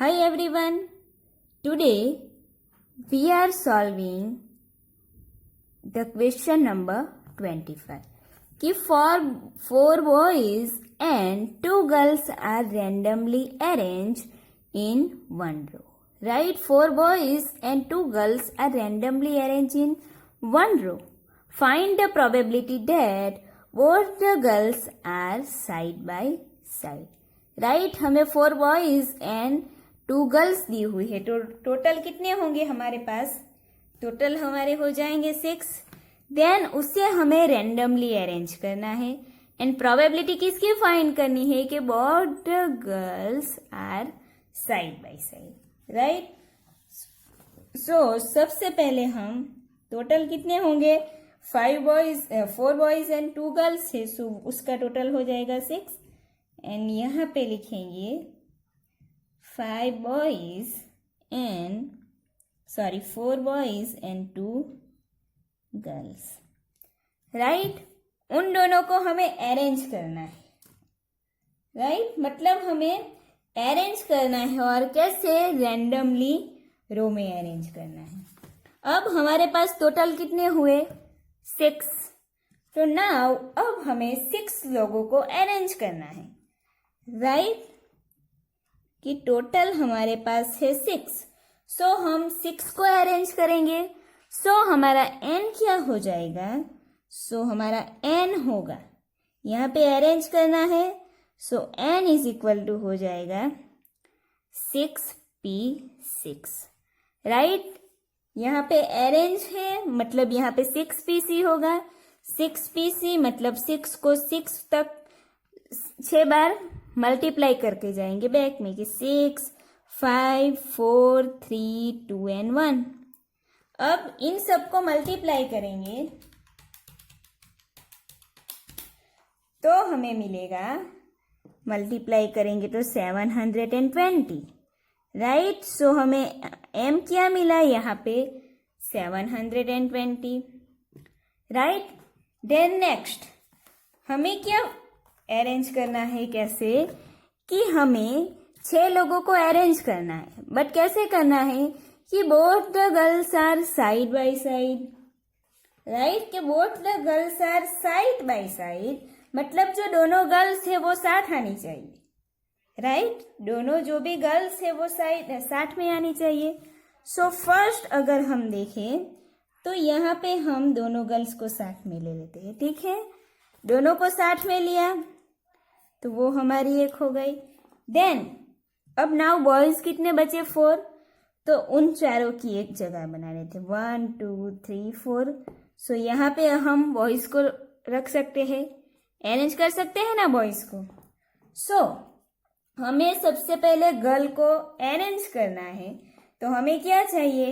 Hi everyone. Today we are solving the question number 25. कि four boys and two girls are randomly arranged in one row. Right? 4 boys and 2 girls are randomly arranged in one row. Find the probability that both the girls are side by side. Right हमें 4 boys and 2 girls दी हुई है तो total कितने होंगे हमारे पास? Total हमारे हो जाएंगे 6. देन उसे हमें रेंडमली अरेंज करना है एंड प्रोबेबिलिटी किसकी फाइंड करनी है कि both the girls are side by side. Right. So सबसे पहले हम टोटल कितने होंगे? 4 बॉयज एंड 2 गर्ल्स है. सो उसका टोटल हो जाएगा 6 एंड यहाँ पे लिखेंगे 4 बॉयज एंड 2 गर्ल्स. राइट. उन दोनों को हमें अरेंज करना है. राइट. मतलब हमें अरेंज करना है और कैसे? रैंडमली रो में अरेंज करना है. अब हमारे पास टोटल कितने हुए? 6. तो नाउ अब हमें 6 लोगों को अरेंज करना है. राइट. कि टोटल हमारे पास है 6. सो हम 6 को अरेंज करेंगे. सो हमारा n क्या हो जाएगा? सो हमारा n होगा, यहाँ पे अरेंज करना है. सो n इज इक्वल टू हो जाएगा 6p6. राइट. यहाँ पे अरेंज है मतलब यहाँ पे 6pc होगा. 6pc मतलब 6 को 6 तक 6 बार मल्टीप्लाई करके जाएंगे बैक में कि 6, 5, 4, 3, 2 एंड 1. अब इन सबको मल्टीप्लाई करेंगे तो हमें मिलेगा, मल्टीप्लाई करेंगे तो 720. राइट. सो हमें m क्या मिला यहाँ पे? 720. राइट. देन नेक्स्ट हमें क्या अरेंज करना है? कैसे? कि हमें 6 लोगों को अरेंज करना है. बट कैसे करना है? कि both the girls are side by side. Right. कि both the girls are side by side मतलब जो दोनों गर्ल्स है वो साथ आनी चाहिए. राइट. दोनों जो भी गर्ल्स है वो साथ में आनी चाहिए. सो फर्स्ट अगर हम देखें तो यहाँ पे हम दोनों गर्ल्स को साथ में ले लेते हैं. ठीक है. दोनों को साथ में लिया तो वो हमारी एक हो गई. देन अब नाउ बॉयज कितने बचे? 4. तो उन चारों की एक जगह बना लेते. 1, 2, 3, 4. सो यहाँ पे हम बॉयज को रख सकते हैं, अरेंज कर सकते हैं ना बॉयज को. सो हमें सबसे पहले गर्ल को अरेंज करना है तो हमें क्या चाहिए?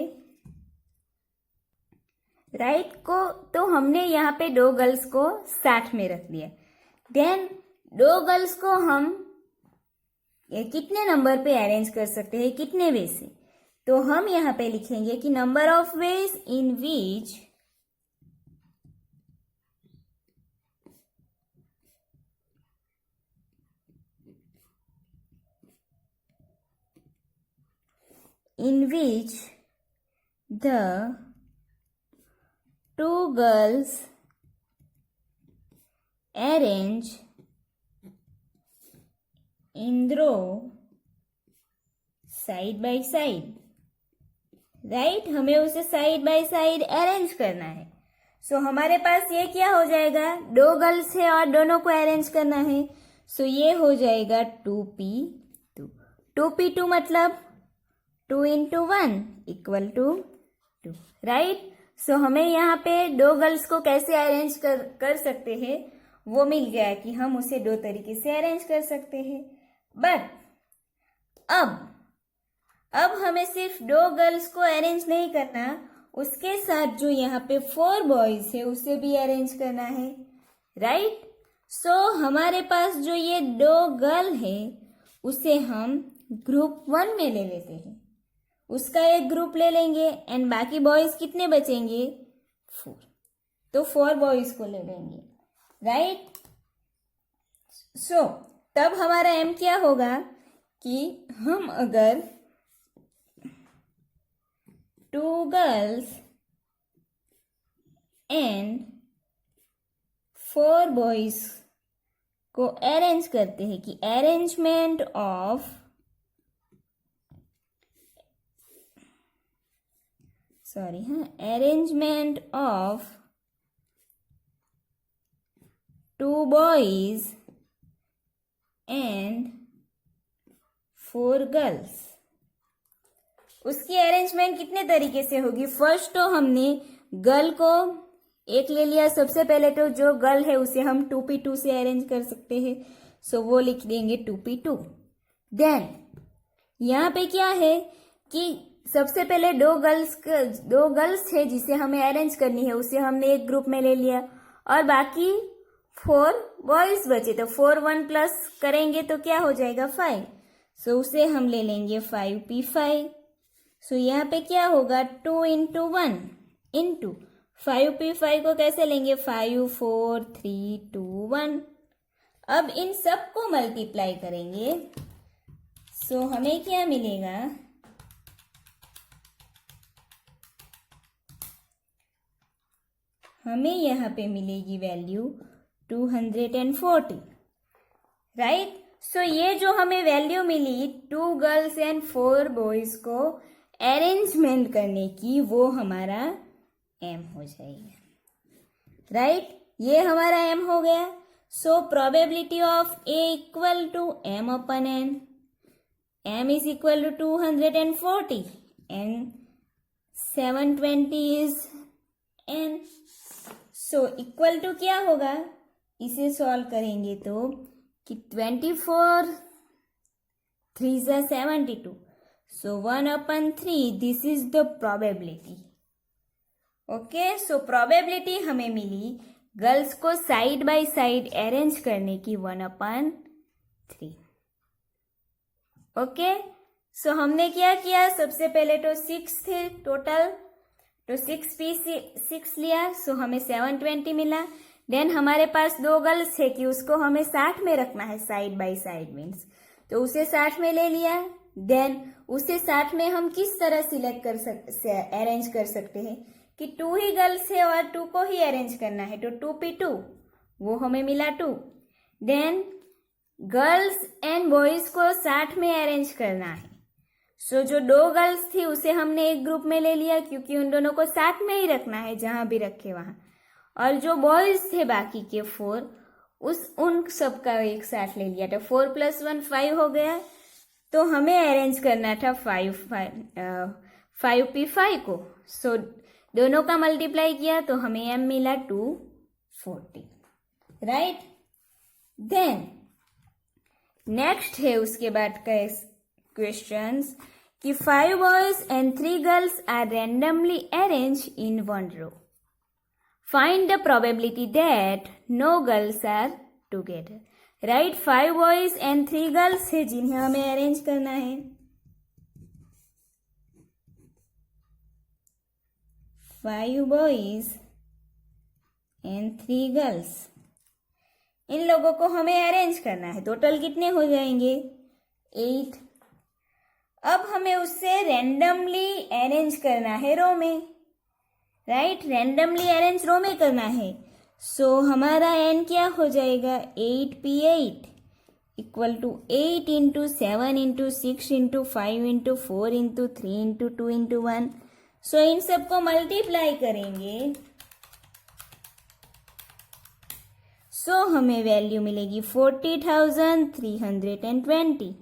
राइट. को तो हमने यहाँ पे 2 गर्ल्स को साथ में रख दिया. देन 2 गर्ल्स को हम कितने नंबर पे अरेंज कर सकते हैं? कितने वे से? तो हम यहाँ पे लिखेंगे कि number of ways in which the 2 girls arrange in row side by side. Right. हमें उसे साइड बाय साइड अरेंज करना है. सो हमारे पास ये क्या हो जाएगा? 2 गर्ल्स है और दोनों को अरेंज करना है. सो ये हो जाएगा 2p2. 2p2 मतलब 2 into 1 equal to 2. Right. So हमें यहाँ पे 2 गर्ल्स को कैसे अरेंज कर सकते हैं वो मिल गया कि हम उसे 2 तरीके से अरेंज कर सकते हैं. बट अब हमें सिर्फ 2 गर्ल्स को अरेंज नहीं करना, उसके साथ जो यहाँ पे 4 बॉयज है उसे भी अरेंज करना है. राइट. सो हमारे पास जो ये 2 गर्ल है उसे हम ग्रुप 1 में ले लेते हैं. उसका एक ग्रुप ले लेंगे एंड बाकी बॉयज कितने बचेंगे? 4. तो 4 बॉयज को ले लेंगे. राइट. सो तब हमारा m क्या होगा कि हम अगर 2 गर्ल्स एंड 4 बॉयज को अरेंज करते हैं कि arrangement of arrangement of 2 boys and 4 girls, उसकी अरेंजमेंट कितने तरीके से होगी। फर्स्ट तो हमने गर्ल को एक ले लिया, सबसे पहले तो जो गर्ल है उसे हम 2p2 से अरेंज कर सकते हैं, सो वो लिख देंगे 2p2। देन यहाँ पे क्या है कि सबसे पहले दो गर्ल्स है जिसे हमें अरेंज करनी है, उसे हमने एक ग्रुप में ले लिया और बाकी 4 बॉयज बचे, तो 4 1 प्लस करेंगे तो क्या हो जाएगा 5, सो उसे हम ले लेंगे 5p5। सो यहाँ पे क्या होगा 2 इंटू 1 इंटू 5p5 को कैसे लेंगे 5 4 3 2 1। अब इन सब को मल्टीप्लाई करेंगे, सो हमें क्या मिलेगा, हमें यहाँ पे मिलेगी वैल्यू 240, राइट। सो ये जो हमें वैल्यू मिली 2 गर्ल्स एंड 4 बॉयज को अरेंजमेंट करने की, वो हमारा m हो जाएगा, राइट। ये हमारा m हो गया। So probability of a equal to m upon n, m is equal to 240 and 720 is n। So equal to क्या होगा, इसे सॉल्व करेंगे तो कि 24 3 ज़ा 72, सो 1/3 this is the probability. Okay, so probability हमें मिली गर्ल्स को साइड बाय साइड अरेंज करने की 1/3। ओके, सो हमने क्या किया, सबसे पहले तो 6 थे टोटल, तो 6 लिया, सो हमें 720 मिला। देन हमारे पास 2 गर्ल्स है कि उसको हमें 60 में रखना है, साइड बाय साइड मीन्स, तो उसे 60 में ले लिया। देन उसे 60 में हम किस तरह सिलेक्ट कर सकते, अरेंज कर सकते हैं कि 2 ही गर्ल्स है और 2 को ही अरेंज करना है, तो 2p2 वो हमें मिला 2। देन गर्ल्स एंड बॉयज को 60 में अरेंज करना है, सो जो 2 गर्ल्स थी उसे हमने एक ग्रुप में ले लिया क्योंकि उन दोनों को 60 में ही रखना है, जहां भी रखे वहां, और जो बॉयज थे बाकी के 4 उन सब का एक साथ ले लिया, तो 4 + 1 5 हो गया। तो हमें अरेंज करना था 5p5 को, सो दोनों का मल्टीप्लाई किया तो हमें m मिला 240, राइट। देन नेक्स्ट है उसके बाद का क्वेश्चंस कि 5 boys and 3 girls are randomly arrange in 1 row, find the probability that no girls are together, right. 5 boys and 3 girls है जिन्हें हमें अरेंज करना है। 5 बॉयज एंड 3 गर्ल्स, इन लोगों को हमें अरेंज करना है। टोटल कितने हो जाएंगे 8। अब हमें उससे रैंडमली अरेंज करना है रो में, राइट। रैंडमली अरेंज रो में करना है, सो हमारा n क्या हो जाएगा 8p8 equal to 8 into 7 into 6 into 5 into 4 into 3 into 2 into 1। So इन सबको मल्टीप्लाई करेंगे, सो हमें वैल्यू मिलेगी 40,320,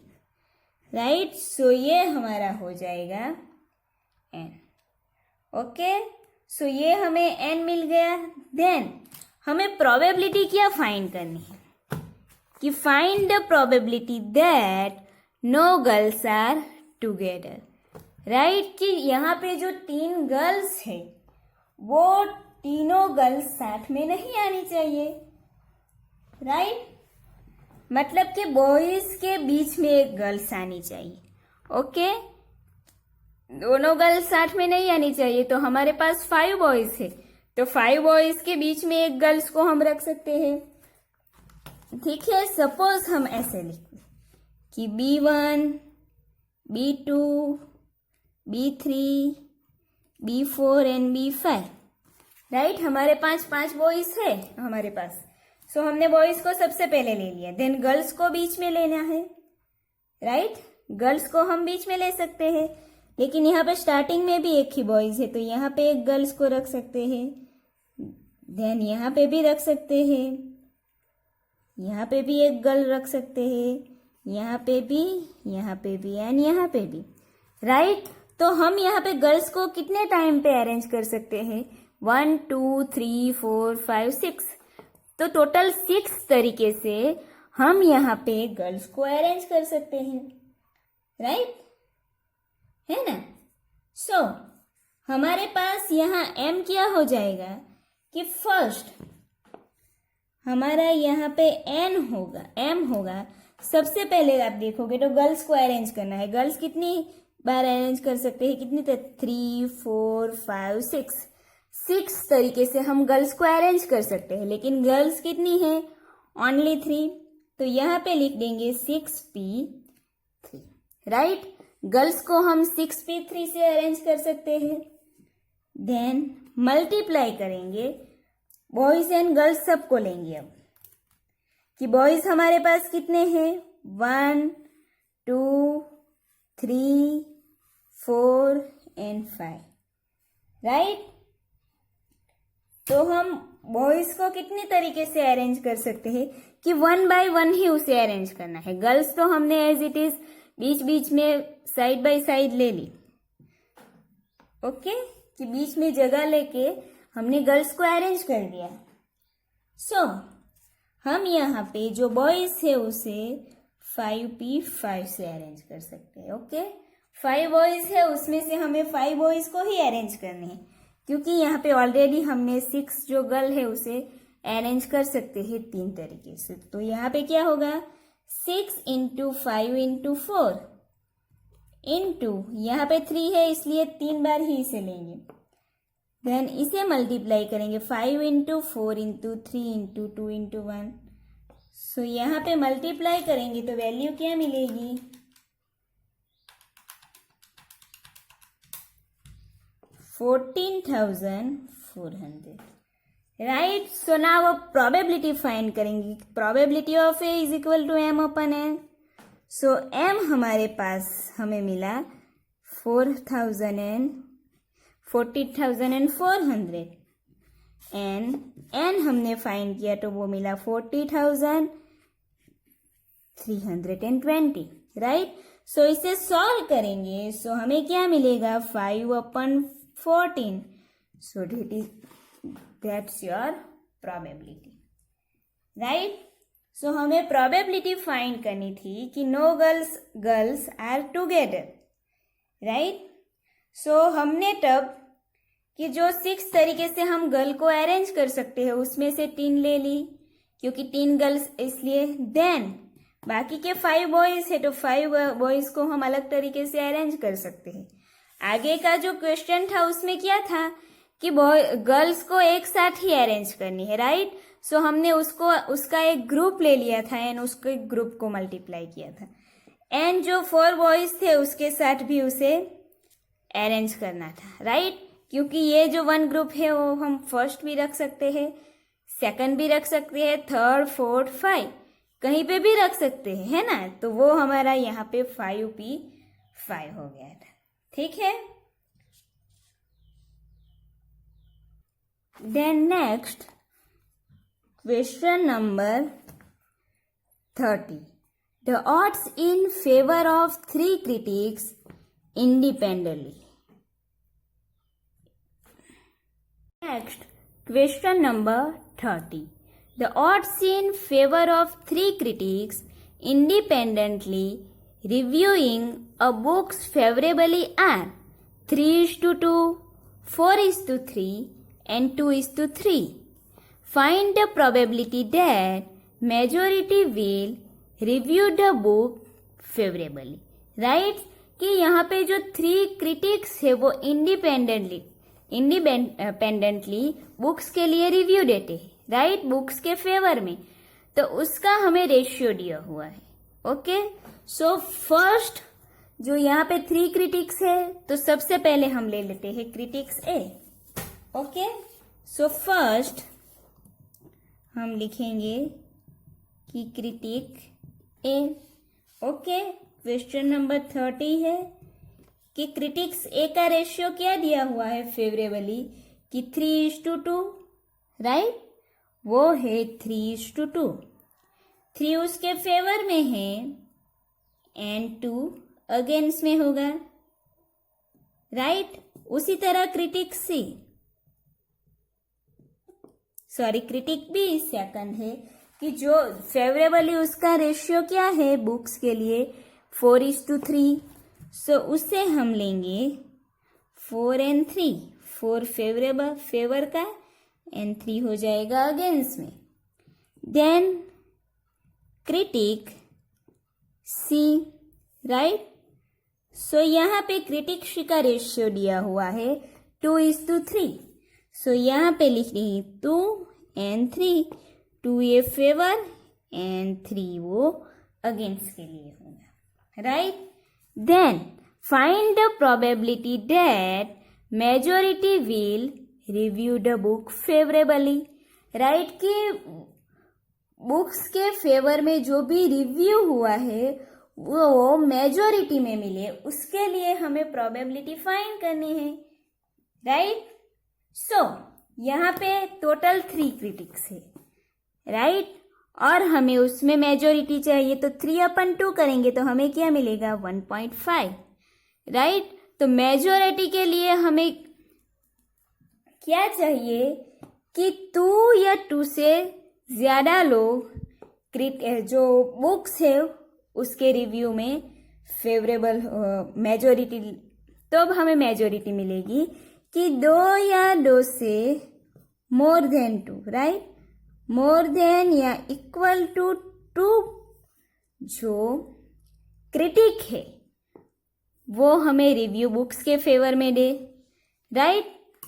राइट। सो ये हमारा हो जाएगा n। ओके, सो ये हमें n मिल गया। देन हमें प्रोबेबिलिटी क्या फाइंड करनी है कि find the probability that no girls are together, right. कि यहाँ पे जो 3 गर्ल्स है वो तीनों गर्ल्स साथ में नहीं आनी चाहिए, राइट। मतलब कि बॉयज के बीच में एक गर्ल्स आनी चाहिए, ओके। दोनों गर्ल्स साथ में नहीं आनी चाहिए, तो हमारे पास 5 बॉयज है, तो 5 बॉयज के बीच में एक गर्ल्स को हम रख सकते हैं, ठीक है। सपोज हम ऐसे लिखें कि B1 B2 B3 B4 and B5, right. हमारे पास 5 बॉयज है हमारे पास, सो हमने बॉयज को सबसे पहले ले लिया, देन गर्ल्स को बीच में लेना है, राइट। गर्ल्स को हम बीच में ले सकते हैं, लेकिन यहाँ पे स्टार्टिंग में भी एक ही बॉयज है, तो यहाँ पे एक गर्ल्स को रख सकते हैं, देन यहाँ पे भी रख सकते हैं, यहाँ पे भी एक गर्ल रख सकते हैं, यहाँ पे भी एंड यहाँ पे भी, राइट। तो हम यहाँ पे गर्ल्स को कितने टाइम पे अरेंज कर सकते हैं? 1 2 3 4 5 6, तो टोटल 6 तरीके से हम यहाँ पे गर्ल्स को अरेंज कर सकते हैं, राइट, है ना। सो हमारे पास यहाँ m क्या हो जाएगा कि फर्स्ट हमारा यहाँ पे m होगा। सबसे पहले आप देखोगे तो गर्ल्स को अरेंज करना है। गर्ल्स कितनी बार अरेंज कर सकते हैं? कितनी? 3 4 5 6 तरीके से हम गर्ल्स को अरेंज कर सकते हैं, लेकिन गर्ल्स कितनी है? ओनली 3, तो यहाँ पे लिख देंगे 6p3, राइट। गर्ल्स को हम 6p3 से अरेंज कर सकते हैं, देन मल्टीप्लाई करेंगे, बॉयज एंड गर्ल्स सबको लेंगे अब, कि बॉयज हमारे पास कितने हैं? 1 2 3 4 एंड 5, राइट। तो हम बॉयज को कितने तरीके से अरेंज कर सकते हैं कि 1 बाय 1 ही उसे अरेंज करना है। गर्ल्स तो हमने एज इट इज बीच बीच में साइड बाय साइड ले ली, ओके, कि बीच में जगह लेके हमने गर्ल्स को अरेंज कर दिया। सो हम यहाँ पे जो बॉयज है उसे 5p5 से अरेंज कर सकते हैं, ओके। 5 बॉयज है, उसमें से हमें 5 बॉयज को ही अरेंज करने हैं, क्योंकि यहाँ पे ऑलरेडी हमने 6 जो गर्ल है उसे अरेंज कर सकते हैं 3 तरीके से। तो यहाँ पे क्या होगा? 6 × 5 × 4 इंटू, यहाँ पे 3 है इसलिए 3 बार ही इसे लेंगे, देन इसे मल्टीप्लाई करेंगे 5 × 4 × 3 × 2 × 1। सो यहाँ पे मल्टीप्लाई करेंगे तो वैल्यू क्या मिलेगी? 14,400, right. So now probability find करेंगे। Probability of A is equal to m upon n। So m हमारे पास हमें मिला 40,400 एंड n हमने फाइंड किया तो वो मिला 40,320, राइट। सो इसे सॉल्व करेंगे, सो हमें क्या मिलेगा? 5/14, so that's your probability, right. So हमें प्रोबेबिलिटी फाइंड करनी थी कि no girls are together, right. So हमने तब कि जो 6 तरीके से हम गर्ल को अरेंज कर सकते हैं उसमें से 3 ले ली, क्योंकि 3 गर्ल्स इसलिए, देन बाकी के 5 बॉयज है तो 5 बॉयज को हम अलग तरीके से अरेंज कर सकते हैं। आगे का जो क्वेश्चन था उसमें क्या था कि गर्ल्स को एक साथ ही अरेंज करनी है, राइट। सो हमने उसका एक ग्रुप ले लिया था एंड उसके ग्रुप को मल्टीप्लाई किया था, एंड जो 4 बॉयज थे उसके साथ भी उसे अरेंज करना था, राइट। क्योंकि ये जो 1 ग्रुप है वो हम फर्स्ट भी रख सकते हैं, सेकंड भी रख सकते हैं, थर्ड 4th 5 कहीं पे भी रख सकते हैं, है ना। तो वो हमारा यहाँ पे 5p5 हो गया था, ठीक है। Then next question number 30, the odds in favor of 3 critics independently. Next question number 30, the odds in favor of 3 critics independently reviewing a books favorably are 3:2, 4:3 and 2:3. Find the probability that majority will review the book favorably, right। कि यहाँ पे जो 3 critics है वो independently books के लिए review देते हैं, राइट, बुक्स के फेवर में, तो उसका हमें रेशियो दिया हुआ है, ओके। सो फर्स्ट जो यहाँ पे 3 क्रिटिक्स है, तो सबसे पहले हम ले लेते हैं क्रिटिक्स ए. ओके, सो फर्स्ट हम लिखेंगे कि क्रिटिक ए. ओके, क्वेश्चन नंबर 30 है कि क्रिटिक्स ए का रेशियो क्या दिया हुआ है फेवरेबली कि 3:2, राइट. वो है 3:2. 3 उसके फेवर में है एंड 2 अगेंस्ट में होगा, राइट. उसी तरह क्रिटिक सी, सॉरी क्रिटिक बी सेकंड है कि जो फेवरेबली उसका रेशियो क्या है बुक्स के लिए 4:3. सो उससे हम लेंगे 4 and 3. 4 फेवर का एंड 3 हो जाएगा अगेंस्ट में. देन क्रिटिक सी, राइट. सो यहाँ पे क्रिटिक सी का रेशियो दिया हुआ है 2:3. सो यहाँ पे लिख रही है 2 and 3. 2 ये फेवर एंड 3 वो अगेंस्ट के लिए होगा, right. Then find the probability that majority will review the book favourably, right. कि बुक्स के फेवर में जो भी रिव्यू हुआ है वो मेजॉरिटी में मिले, उसके लिए हमें प्रोबेबिलिटी फाइंड करनी है, राइट. सो यहाँ पे टोटल 3 क्रिटिक्स है, राइट. और हमें उसमें मेजॉरिटी चाहिए, तो 3/2 करेंगे तो हमें क्या मिलेगा 1.5, राइट. तो मेजॉरिटी के लिए हमें क्या चाहिए कि 2 या 2 से ज्यादा लोग जो बुक्स है उसके रिव्यू में फेवरेबल मेजॉरिटी, तो अब हमें मेजॉरिटी मिलेगी कि 2 या 2 से more than 2, right. More than या इक्वल टू 2 जो क्रिटिक है वो हमें रिव्यू बुक्स के फेवर में दे, राइट.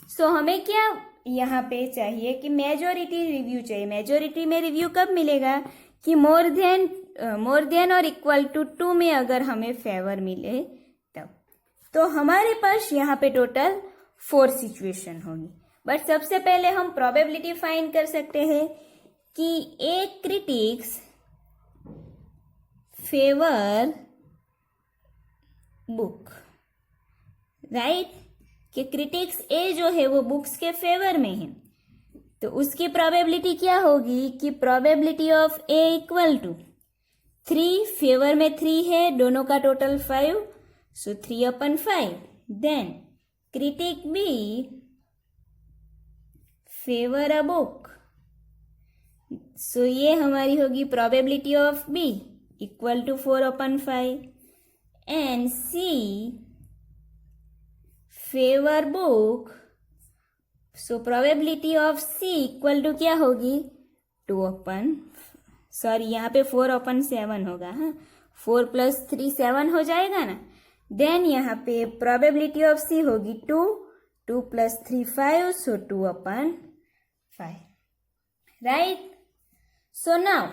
सो हमें क्या यहाँ पे चाहिए कि मेजॉरिटी रिव्यू चाहिए. मेजॉरिटी में रिव्यू कब मिलेगा कि मोर देन और इक्वल टू 2 में अगर हमें फेवर मिले तब. तो हमारे पास यहाँ पे टोटल 4 सिचुएशन होगी. बट सबसे पहले हम प्रोबेबिलिटी फाइंड कर सकते हैं कि एक क्रिटिक्स फेवर बुक, राइट. कि क्रिटिक्स ए जो है वो बुक्स के फेवर में है, तो उसकी प्रोबेबिलिटी क्या होगी कि probability of A equal to 3, favour में 3 है, दोनों का total 5, so 3/5. Then critic B favour a book, so ये हमारी होगी probability of B equal to 4/5. And C favour book, so probability of C equal to क्या होगी 2/, यहाँ पे 4/7 होगा. हाँ, 4 + 3 7 हो जाएगा ना. देन यहाँ पे प्रोबेबिलिटी ऑफ सी होगी 2 + 3 5, सो 2/5, राइट. सो नाउ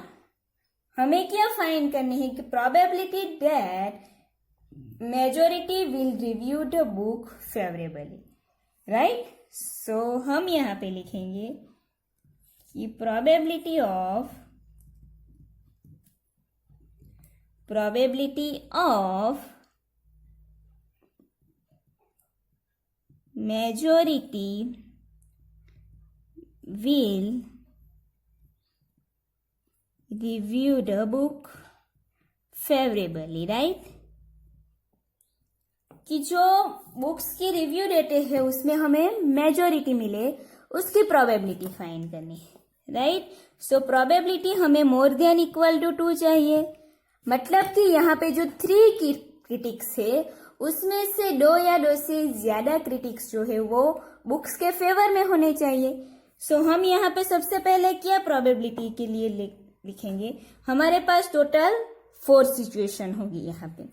हमें क्या फाइंड करनी है कि probability that majority will review the book favourably, right. So हम यहाँ पे लिखेंगे कि probability of majority will review the book favourably, right. कि जो बुक्स की रिव्यू देते हैं उसमें हमें मेजॉरिटी मिले, उसकी प्रोबेबिलिटी फाइंड करनी है, राइट. सो प्रोबेबिलिटी हमें मोर देन इक्वल टू 2 चाहिए. मतलब कि यहाँ पे जो 3 क्रिटिक्स है उसमें से 2 या 2 से ज्यादा क्रिटिक्स जो है वो बुक्स के फेवर में होने चाहिए. सो हम यहाँ पे सबसे पहले क्या प्रोबेबिलिटी के लिए लिखेंगे. हमारे पास टोटल 4 सिचुएशन होगी यहाँ पे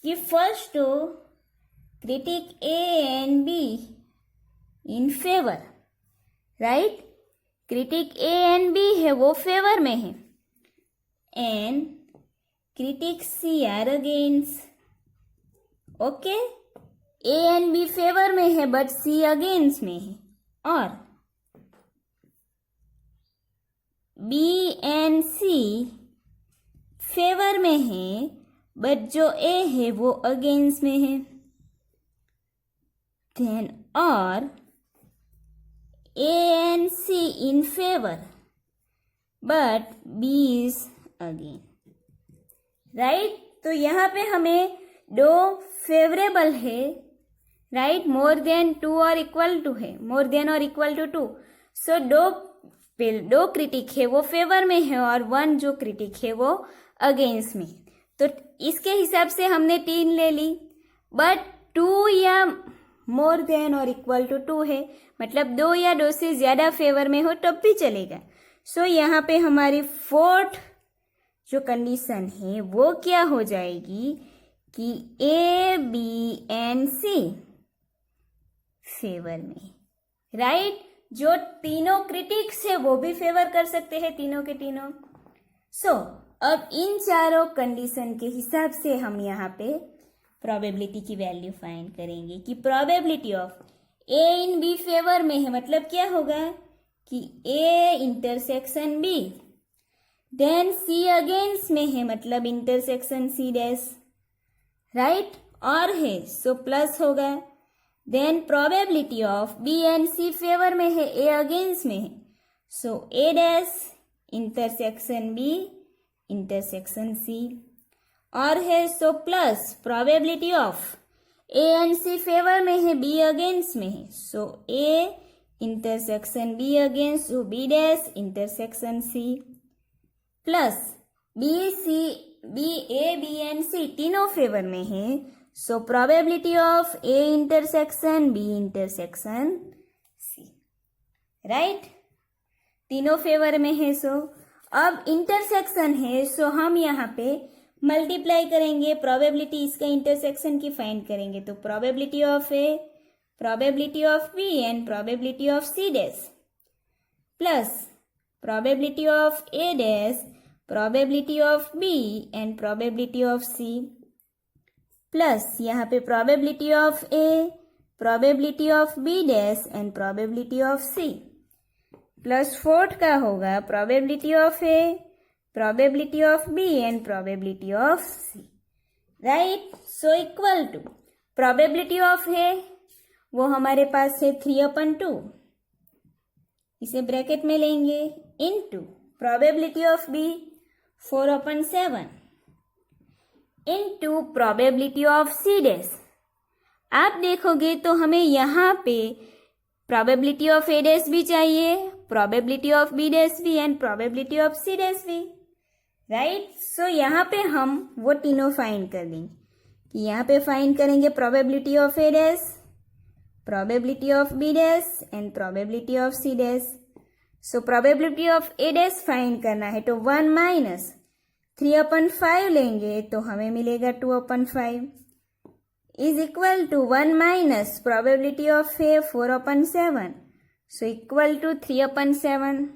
कि फर्स्ट तो critic A and B in favour, right. Critic A and B है वो फेवर में है and critic C are against, okay, A and B favour में है बट सी अगेंस्ट में है, और बी एंड सी फेवर में है बट जो ए है वो अगेंस्ट में है, देन और A and C in favour but B is again, right. तो यहाँ पे हमें दो फेवरेबल है, राइट, मोर देन 2 और इक्वल टू है, मोर देन और इक्वल टू 2, सो दो क्रिटिक है वो फेवर में है और 1 जो क्रिटिक है वो अगेंस्ट में। तो इसके हिसाब से हमने 3 ले ली, बट 2 या मोर देन और इक्वल टू 2 है, मतलब 2 या 2 से ज्यादा फेवर में हो तब भी चलेगा। सो यहाँ पे हमारी फोर्थ जो कंडीशन है वो क्या हो जाएगी कि A B and C favour में, राइट। जो तीनों क्रिटिक्स है वो भी फेवर कर सकते हैं, तीनों के तीनों। सो अब इन चारों कंडीशन के हिसाब से हम यहाँ पे प्रोबेबिलिटी की वैल्यू फाइंड करेंगे कि probability of A in B favour में है, मतलब क्या होगा कि A intersection B, then C against में है मतलब इंटरसेक्शन सी डैश, राइट, और है सो प्लस होगा, then probability of B and C favour में है, ए अगेंस्ट में है, so A dash intersection B intersection C, और है so plus probability of A and C favour में है, बी अगेंस्ट में है, so A intersection B against, so B dash intersection C, plus B C B A B and C तीनों favour में है, so probability of A intersection B intersection C, right, तीनों favour में है। सो अब intersection है, सो हम यहाँ पे मल्टीप्लाई करेंगे, प्रोबेबिलिटी इसका इंटरसेक्शन की फाइंड करेंगे, तो probability of A, probability of B and probability of C dash, plus probability of A dash, probability of B and probability of C, plus यहाँ पे probability of A, probability of B dash and probability of C, plus fourth का होगा probability of A, probability of B and probability of C, right. So equal to probability of A वो हमारे पास है 3/2, इसे bracket में लेंगे, into probability of B 4/7 into probability of C dash. आप देखोगे तो हमें यहाँ पे प्रोबेबिलिटी ऑफ ए डैश भी चाहिए, प्रोबेबिलिटी ऑफ बी डैश भी and probability of C dash भी, राइट। सो यहाँ पे हम वो तीनों फाइंड कर देंगे कि यहाँ पे फाइंड करेंगे probability of A dash, probability of B dash and probability of C dash. So probability of A dash find करना है तो 1 माइनस 3/5 लेंगे तो हमें मिलेगा 2/5 is equal to 1 minus probability of A 4/7, so equal to 3/7,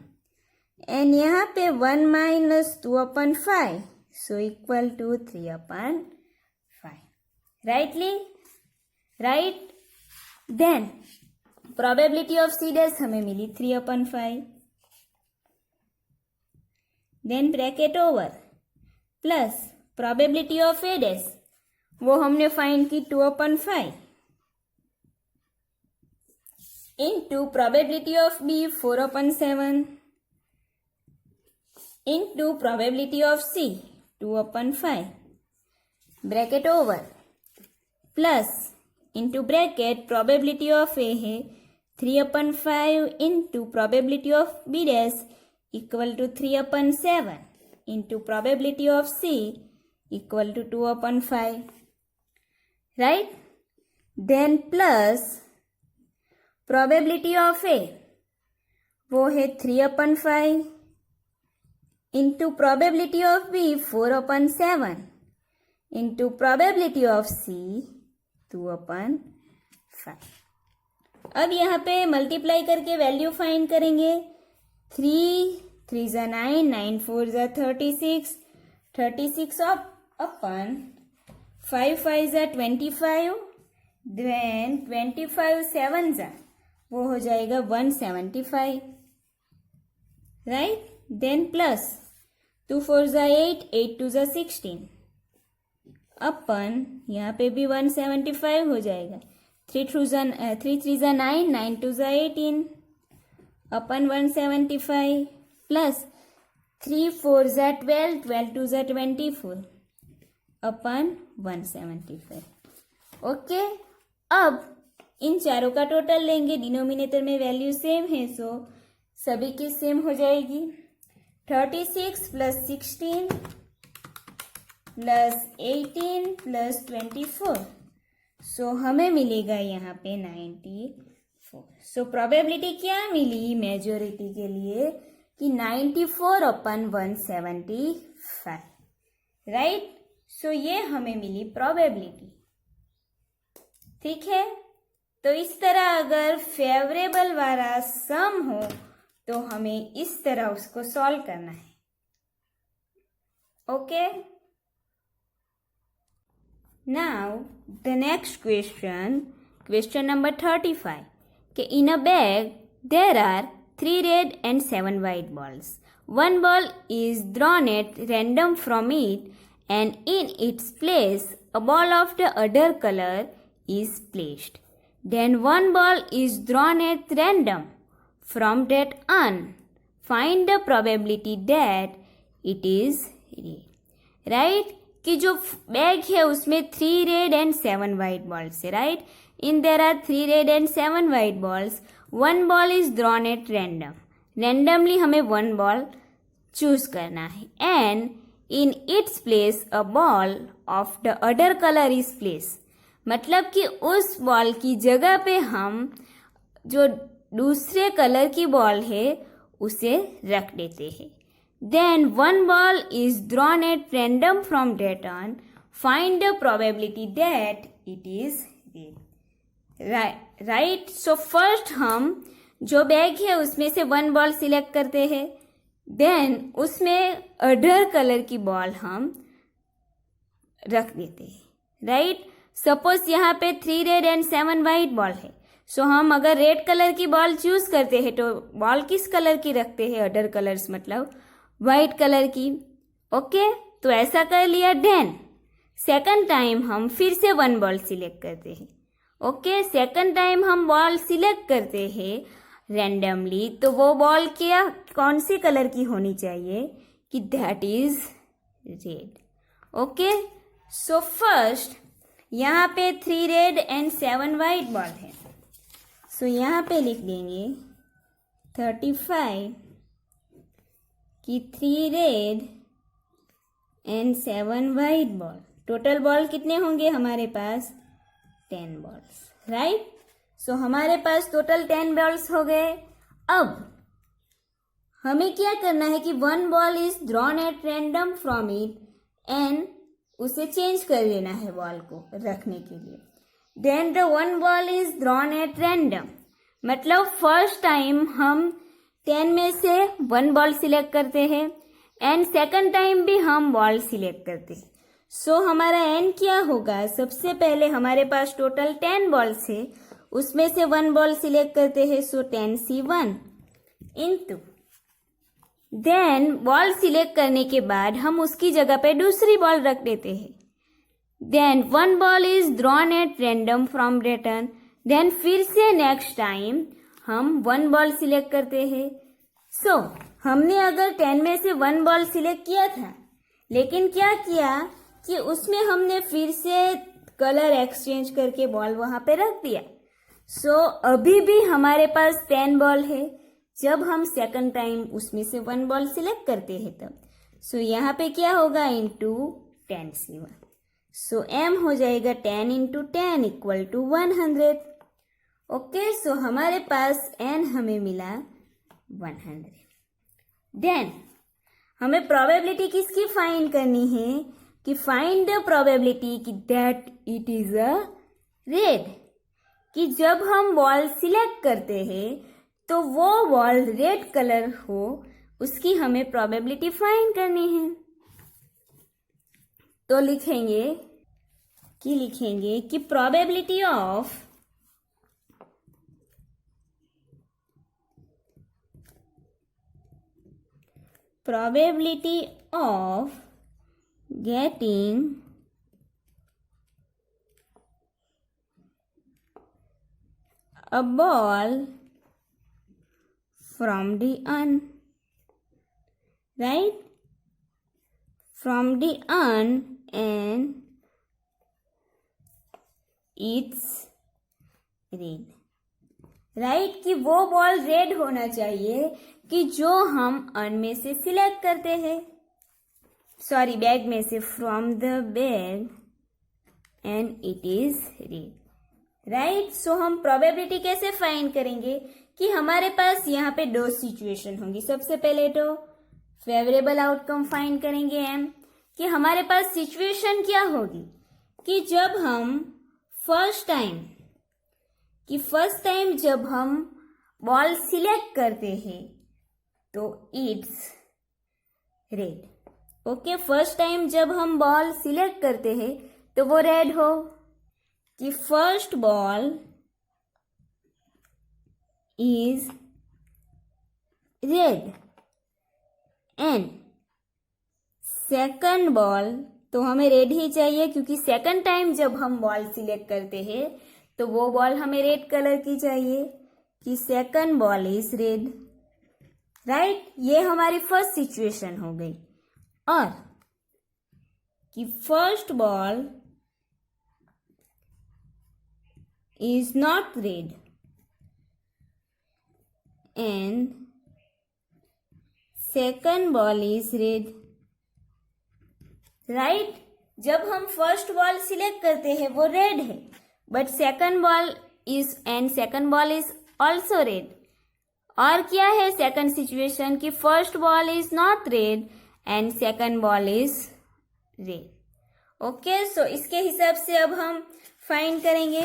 and यहाँ पे 1 minus 2/5, so equal to 3/5, rightly, right. Then probability of C dash हमें मिली 3/5, then bracket over, plus probability of A dash वो हमने फाइंड की 2/5 into probability of B 4/7 into probability of C 2/5 bracket over, plus into bracket probability of A है 3/5 into probability of B dash equal to 3/7 into probability of C equal to 2/5, right. Then plus probability of A वो है 3/5 into probability of B 4/7 into probability of C 2/5। अब यहाँ पे multiply करके value find करेंगे, 3 × 9, 9 × 4 = 36, 36 अपन 5 5 ज़ा 25, then 25 7 ज़ा वो हो जाएगा 175, राइट। देन प्लस 2 4 ज़ा 8, 8 2 ज़ा 16, अपन यहाँ पे भी 175 हो जाएगा। 3 3 ज़ा 9, 9 2 ज़ा 18, अपन 175 प्लस 3 4 ज़ा 12, 12 2 ज़ा 24, अपन 175। ओके, अब इन चारों का टोटल लेंगे, डिनोमिनेटर में वैल्यू सेम है सो सभी की सेम हो जाएगी। 36 प्लस 16 प्लस 18 प्लस 24, सो हमें मिलेगा यहाँ पे 94। सो प्रोबेबिलिटी क्या मिली मेजोरिटी के लिए कि 94 अपन 175, राइट। सो ये हमें मिली प्रोबेबिलिटी, ठीक है। तो इस तरह अगर फेवरेबल वाला सम हो तो हमें इस तरह उसको सॉल्व करना है। Okay, now the next question number 35 कि in a bag there are 3 red and 7 white balls. One ball is drawn at random from it, and in its place a ball of the other color is placed. Then one ball is drawn at random from that urn. Find the probability that it is red. Right? कि जो bag है उसमें 3 red and 7 white balls है, right? In there are 3 red and 7 white balls. One ball is drawn at random. Randomly हमें one ball choose करना है. And in its place a ball of the other color is placed. मतलब कि उस ball की जगह पे हम जो दूसरे कलर की बॉल है उसे रख देते हैं. Then one ball is drawn at random from that on. Find the probability that it is red. Right. So first हम जो बैग है उसमें से वन बॉल सिलेक्ट करते हैं, देन उसमें अदर कलर की बॉल हम रख देते हैं, राइट. सपोज यहाँ पे 3 रेड एंड 7 वाइट बॉल है, सो हम अगर रेड कलर की बॉल चूज करते हैं तो बॉल किस कलर की रखते हैं, अदर कलर्स मतलब वाइट कलर की. ओके, तो ऐसा कर लिया. देन सेकंड टाइम हम फिर से वन बॉल सिलेक्ट करते हैं. ओके, सेकंड टाइम हम बॉल सिलेक्ट करते हैं रैंडमली, तो वो बॉल क्या कौन सी कलर की होनी चाहिए कि that is red. Okay, so first यहाँ पे 3 रेड एंड 7 वाइट बॉल है, सो यहाँ पे लिख देंगे 35 कि 3 red and 7 white ball. Total ball कितने होंगे हमारे पास? 10 बॉल्स, राइट. सो हमारे पास टोटल 10 बॉल्स हो गए. अब हमें क्या करना है कि one ball is drawn at random from it and उसे चेंज कर लेना है बॉल को रखने के लिए. Then the one ball is drawn at random, मतलब फर्स्ट टाइम हम 10 में से वन बॉल सिलेक्ट करते हैं एंड सेकंड टाइम भी हम बॉल सिलेक्ट करते हैं. सो हमारा एन क्या होगा? सबसे पहले हमारे पास टोटल 10 बॉल्स है, उसमें से वन बॉल सिलेक्ट करते हैं, so 10C1 into then ball select करने के बाद हम उसकी जगह पे दूसरी बॉल रख देते हैं. Then one ball is drawn at random from return. Then फिर से नेक्स्ट टाइम हम वन बॉल सिलेक्ट करते हैं. सो हमने अगर 10 में से वन बॉल सिलेक्ट किया था, लेकिन क्या किया कि उसमें हमने फिर से कलर एक्सचेंज करके बॉल वहां पे रख दिया. सो अभी भी हमारे पास 10 बॉल है. जब हम सेकंड टाइम उसमें से वन बॉल सिलेक्ट करते हैं तब सो यहाँ पे क्या होगा इंटू 10C1. सो m हो जाएगा 10 इंटू 10 इक्वल टू 100. ओके, सो हमारे पास n हमें मिला 100. देन हमें प्रोबेबिलिटी किसकी फाइंड करनी है कि फाइंड द प्रोबेबिलिटी कि that it is a red. कि जब हम बॉल सिलेक्ट करते हैं तो वो बॉल रेड कलर हो, उसकी हमें प्रोबेबिलिटी फाइंड करनी है. तो लिखेंगे कि लिखेंगे कि probability of getting a ball from the urn, right? From the urn and it's red, right? कि वो बॉल रेड होना चाहिए कि जो हम अर्न में से सिलेक्ट करते हैं, सॉरी बैग में से, from the bag and it is red, right? So हम प्रोबेबिलिटी कैसे फाइंड करेंगे कि हमारे पास यहाँ पे दो सिचुएशन होंगी। सबसे पहले तो फेवरेबल आउटकम फाइंड करेंगे एम, कि हमारे पास सिचुएशन क्या होगी कि जब हम फर्स्ट टाइम जब हम बॉल सिलेक्ट करते हैं तो it's red. Okay, first time जब हम बॉल सिलेक्ट करते हैं तो वो रेड हो, कि first ball is red and second ball, तो हमें रेड ही चाहिए क्योंकि सेकंड टाइम जब हम बॉल सिलेक्ट करते हैं तो वो बॉल हमें रेड कलर की चाहिए, कि second ball is red, right? ये हमारी फर्स्ट सिचुएशन हो गई। और कि first ball is not red and second ball is red, right? जब हम फर्स्ट बॉल सिलेक्ट करते हैं वो रेड है, but second ball is also red. और क्या है सेकंड सिचुएशन, कि first ball is not red and second ball is red. Okay, so इसके हिसाब से अब हम फाइंड करेंगे।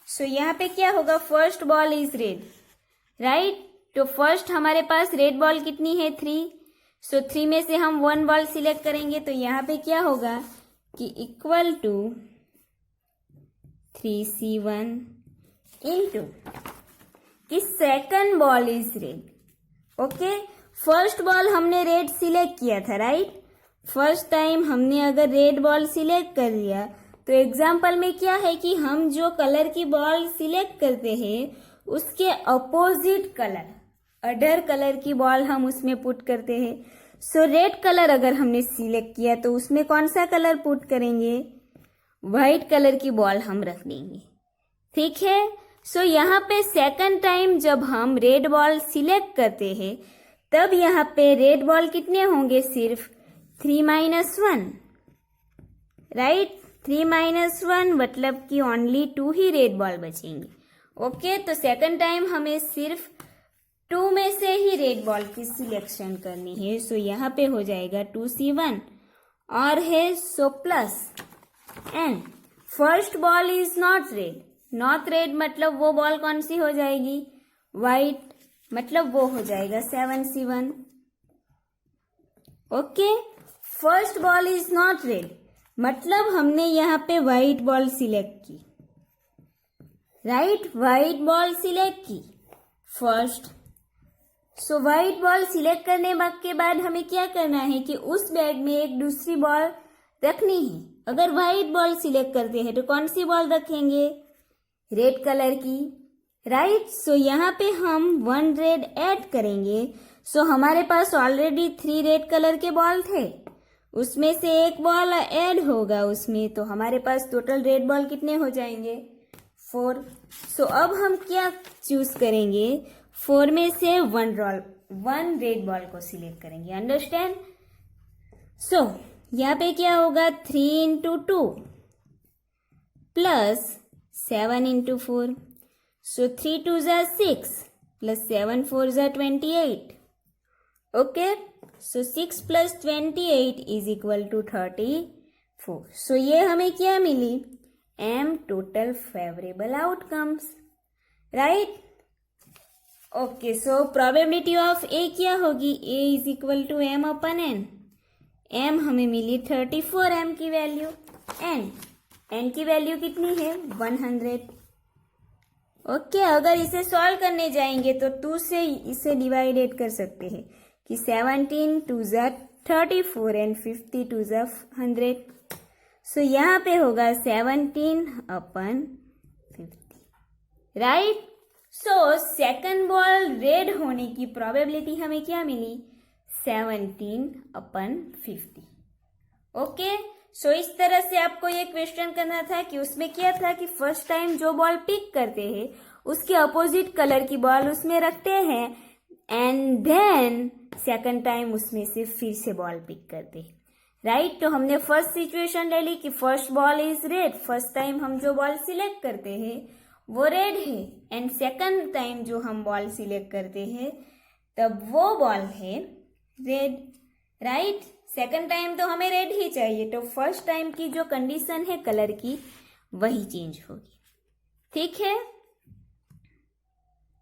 सो यहाँ पे क्या होगा, first ball is red, right? तो फर्स्ट हमारे पास रेड बॉल कितनी है, 3। सो 3 में से हम 1 बॉल सिलेक्ट करेंगे, तो यहाँ पे क्या होगा कि इक्वल टू 3C1 इंटू कि second ball is red. Okay, first ball हमने रेड सिलेक्ट किया था, राइट? फर्स्ट टाइम हमने अगर रेड बॉल सिलेक्ट कर लिया तो एग्जाम्पल में क्या है कि हम जो कलर की बॉल सिलेक्ट करते हैं उसके अपोजिट कलर, अदर कलर की बॉल हम उसमें पुट करते हैं। सो रेड कलर अगर हमने सिलेक्ट किया तो उसमें कौन सा कलर पुट करेंगे, व्हाइट कलर की बॉल हम रख देंगे, ठीक है? सो यहाँ पे सेकंड टाइम जब हम रेड बॉल सिलेक्ट करते हैं तब यहाँ पे रेड बॉल कितने होंगे, सिर्फ 3-1, राइट? 3-1 मतलब कि ओनली 2 ही रेड बॉल बचेंगे। ओके, तो सेकंड टाइम हमें सिर्फ 2 में से ही रेड बॉल की सिलेक्शन करनी है। सो यहाँ पे हो जाएगा 2C1 और है so plus and first ball is not red, not red मतलब वो बॉल कौन सी हो जाएगी, वाइट, मतलब वो हो जाएगा 7C1। Okay, first ball is not red मतलब हमने यहाँ पे व्हाइट बॉल सिलेक्ट की, राइट? व्हाइट बॉल सिलेक्ट की फर्स्ट। सो व्हाइट बॉल सिलेक्ट करने के बाद हमें क्या करना है कि उस बैग में एक दूसरी बॉल रखनी है। अगर व्हाइट बॉल सिलेक्ट करते हैं तो कौन सी बॉल रखेंगे, रेड कलर की, राइट? सो यहाँ पे हम 1 रेड ऐड करेंगे। सो हमारे पास ऑलरेडी 3 रेड कलर के बॉल थे, उसमें से एक बॉल ऐड होगा उसमें, तो हमारे पास टोटल रेड बॉल कितने हो जाएंगे, 4। सो अब हम क्या चूज करेंगे, 4 में से 1 रेड बॉल को सिलेक्ट करेंगे, अंडरस्टैंड? सो यहाँ पे क्या होगा, 3 × 2 प्लस 7 × 4, सो 3 2 = 6 प्लस 7 4 = 28। ओके, सो 6 + 28 = 34। सो ये हमें क्या मिली, M total favourable outcomes, right? Okay, so probability of A क्या होगी, A = M/N। M हमें मिली 34 M की वैल्यू, एंड n की वैल्यू कितनी है 100। ओके, अगर इसे सॉल्व करने जाएंगे तो 2 से इसे डिवाइडेड कर सकते हैं कि 17 2 ज़ा 34 एंड 50 2 ज़ा 100। सो यहाँ पे होगा 17/50, right. So second ball red होने की प्रोबेबिलिटी हमें क्या मिली 17/50। ओके, सो इस तरह से आपको ये क्वेश्चन करना था कि उसमें क्या था कि फर्स्ट टाइम जो बॉल पिक करते हैं उसके अपोजिट कलर की बॉल उसमें रखते हैं एंड देन सेकंड टाइम उसमें से फिर से बॉल पिक करते हैं, राइट। तो हमने फर्स्ट सिचुएशन ले ली कि first ball is red, first time हम जो बॉल सिलेक्ट करते हैं वो रेड है एंड सेकंड टाइम जो हम बॉल सिलेक्ट करते हैं तब वो बॉल है रेड, राइट। सेकंड टाइम तो हमें रेड ही चाहिए, तो फर्स्ट टाइम की जो कंडीशन है कलर की वही चेंज होगी, ठीक है।